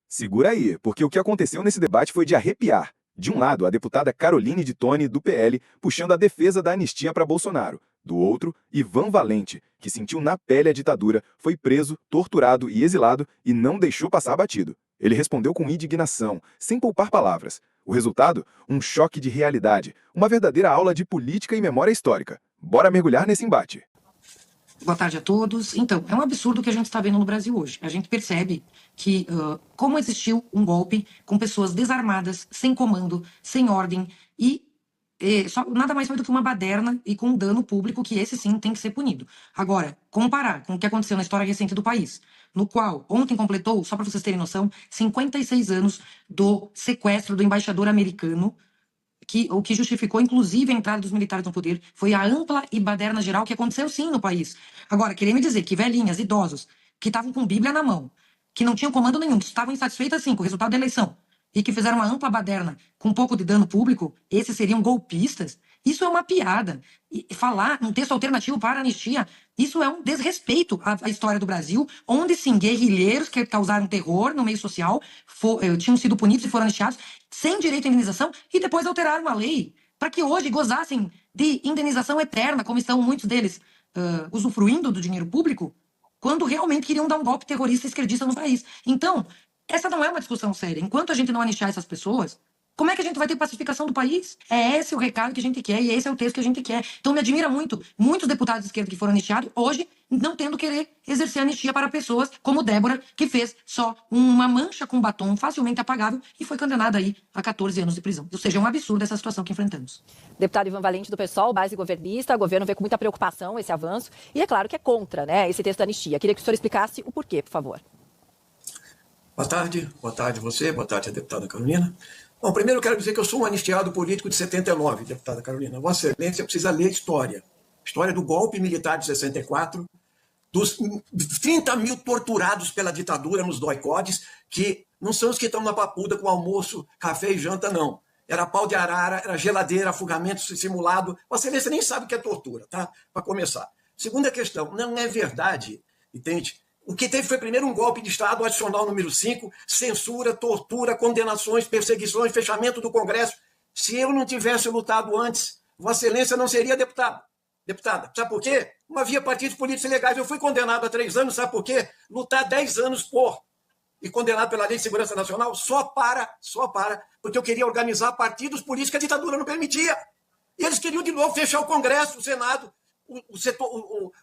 Segura aí, porque o que aconteceu nesse debate foi de arrepiar. De um lado, a deputada Caroline de Toni, do PL, puxando a defesa da anistia para Bolsonaro. Do outro, Ivan Valente, que sentiu na pele a ditadura, foi preso, torturado e exilado e não deixou passar batido. Ele respondeu com indignação, sem poupar palavras. O resultado? Um choque de realidade, uma verdadeira aula de política e memória histórica. Bora mergulhar nesse embate. Boa tarde a todos. Então, é um absurdo o que a gente está vendo no Brasil hoje. A gente percebe que, como existiu um golpe com pessoas desarmadas, sem comando, sem ordem, e nada mais foi do que uma baderna e com um dano público que esse sim tem que ser punido. Agora, comparar com o que aconteceu na história recente do país, no qual ontem completou, só para vocês terem noção, 56 anos do sequestro do embaixador americano, o que justificou, inclusive, a entrada dos militares no poder foi a ampla e baderna geral que aconteceu sim no país. Agora, querer me dizer que velhinhas, idosos, que estavam com Bíblia na mão, que não tinham comando nenhum, que estavam insatisfeitas sim com o resultado da eleição, e que fizeram uma ampla baderna com um pouco de dano público, esses seriam golpistas? Isso é uma piada. E falar um texto alternativo para a anistia, isso é um desrespeito à história do Brasil, onde sim, guerrilheiros que causaram terror no meio social tinham sido punidos e foram anistiados sem direito à indenização e depois alteraram a lei para que hoje gozassem de indenização eterna, como estão muitos deles usufruindo do dinheiro público, quando realmente queriam dar um golpe terrorista e esquerdista no país. Então, essa não é uma discussão séria. Enquanto a gente não anistiar essas pessoas, como é que a gente vai ter pacificação do país? É esse o recado que a gente quer e esse é o texto que a gente quer. Então me admira muito muitos deputados de esquerda que foram anistiados hoje não tendo querer exercer anistia para pessoas como Débora, que fez só uma mancha com batom facilmente apagável e foi condenada aí a 14 anos de prisão. Ou seja, é um absurdo essa situação que enfrentamos. Deputado Ivan Valente do PSOL, base governista, o governo vê com muita preocupação esse avanço e é claro que é contra, né, esse texto da anistia. Queria que o senhor explicasse o porquê, por favor. Boa tarde você, boa tarde a deputada Carolina. Bom, primeiro eu quero dizer que eu sou um anistiado político de 79, deputada Carolina. Vossa Excelência precisa ler história. História do golpe militar de 64, dos 30 mil torturados pela ditadura nos doicodes, que não são os que estão na papuda com almoço, café e janta, não. Era pau de arara, era geladeira, afogamento simulado. Vossa Excelência nem sabe o que é tortura, tá? Para começar. Segunda questão, não é verdade, entende? O que teve foi primeiro um golpe de Estado, adicional número 5, censura, tortura, condenações, perseguições, fechamento do Congresso. Se eu não tivesse lutado antes, Vossa Excelência não seria deputada. Sabe por quê? Não havia partidos políticos ilegais. Eu fui condenado a 3 anos, sabe por quê? Lutar 10 anos e condenado pela Lei de Segurança Nacional só para, porque eu queria organizar partidos políticos que a ditadura não permitia. E eles queriam de novo fechar o Congresso, o Senado,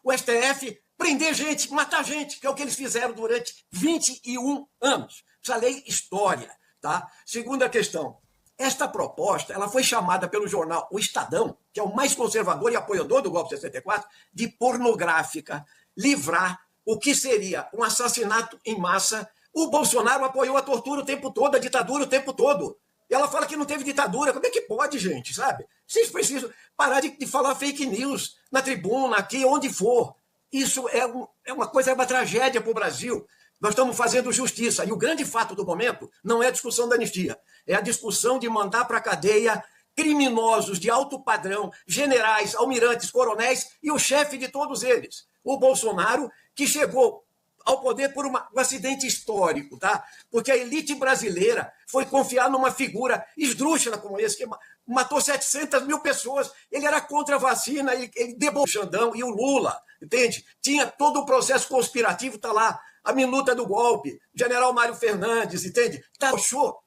o STF, prender gente, matar gente, que é o que eles fizeram durante 21 anos. Precisa ler história, tá? Segunda questão. Esta proposta, ela foi chamada pelo jornal O Estadão, que é o mais conservador e apoiador do golpe de 64, de pornográfica, livrar o que seria um assassinato em massa. O Bolsonaro apoiou a tortura o tempo todo, a ditadura o tempo todo. E ela fala que não teve ditadura. Como é que pode, gente, sabe? Vocês precisam parar de falar fake news na tribuna, aqui, onde for. Isso é uma coisa, é uma tragédia para o Brasil. Nós estamos fazendo justiça. E o grande fato do momento não é a discussão da anistia. É a discussão de mandar para a cadeia criminosos de alto padrão, generais, almirantes, coronéis e o chefe de todos eles, o Bolsonaro, que chegou ao poder por um acidente histórico, tá? Porque a elite brasileira foi confiar numa figura esdrúxula como esse, que matou 700 mil pessoas. Ele era contra a vacina, ele debochou o Xandão e o Lula, entende? Tinha todo o processo conspirativo, tá lá, a minuta do golpe, general Mário Fernandes, entende? Taxou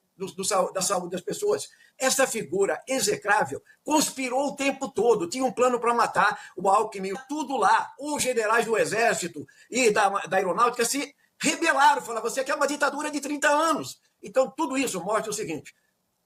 da saúde das pessoas. Essa figura execrável conspirou o tempo todo, tinha um plano para matar o Alckmin, tudo lá. Os generais do Exército e da Aeronáutica se rebelaram, falaram, você quer uma ditadura de 30 anos. Então, tudo isso mostra o seguinte,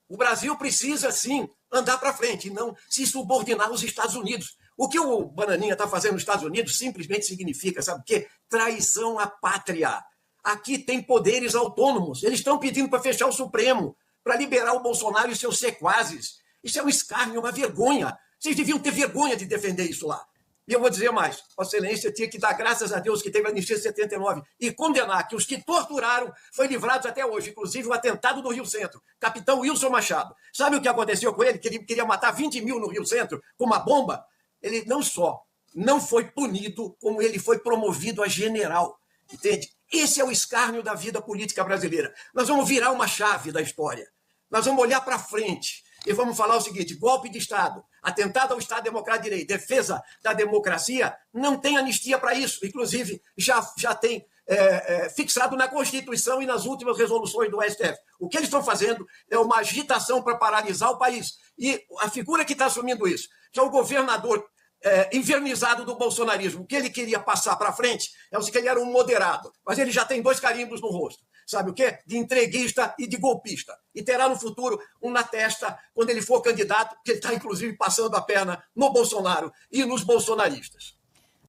o Brasil precisa, sim, andar para frente e não se subordinar aos Estados Unidos. O que o Bananinha está fazendo nos Estados Unidos simplesmente significa, sabe o quê? Traição à pátria. Aqui tem poderes autônomos. Eles estão pedindo para fechar o Supremo, para liberar o Bolsonaro e seus sequazes. Isso é um escárnio, uma vergonha. Vocês deviam ter vergonha de defender isso lá. E eu vou dizer mais. Vossa Excelência tinha que dar graças a Deus que teve a anistia de 79 e condenar que os que torturaram foram livrados até hoje, inclusive o atentado do Rio Centro. Capitão Wilson Machado. Sabe o que aconteceu com ele? Que ele queria matar 20 mil no Rio Centro com uma bomba. Ele não só não foi punido, como ele foi promovido a general. Entende? Esse é o escárnio da vida política brasileira. Nós vamos virar uma chave da história. Nós vamos olhar para frente e vamos falar o seguinte: golpe de Estado, atentado ao Estado Democrático de Direito, defesa da democracia, não tem anistia para isso. Inclusive, já tem fixado na Constituição e nas últimas resoluções do STF. O que eles estão fazendo é uma agitação para paralisar o país. E a figura que está assumindo isso, que é o governador invernizado do bolsonarismo, o que ele queria passar para frente é o que ele era um moderado, mas ele já tem 2 carimbos no rosto. Sabe o quê? De entreguista e de golpista. E terá no futuro um na testa quando ele for candidato, que ele está, inclusive, passando a perna no Bolsonaro e nos bolsonaristas.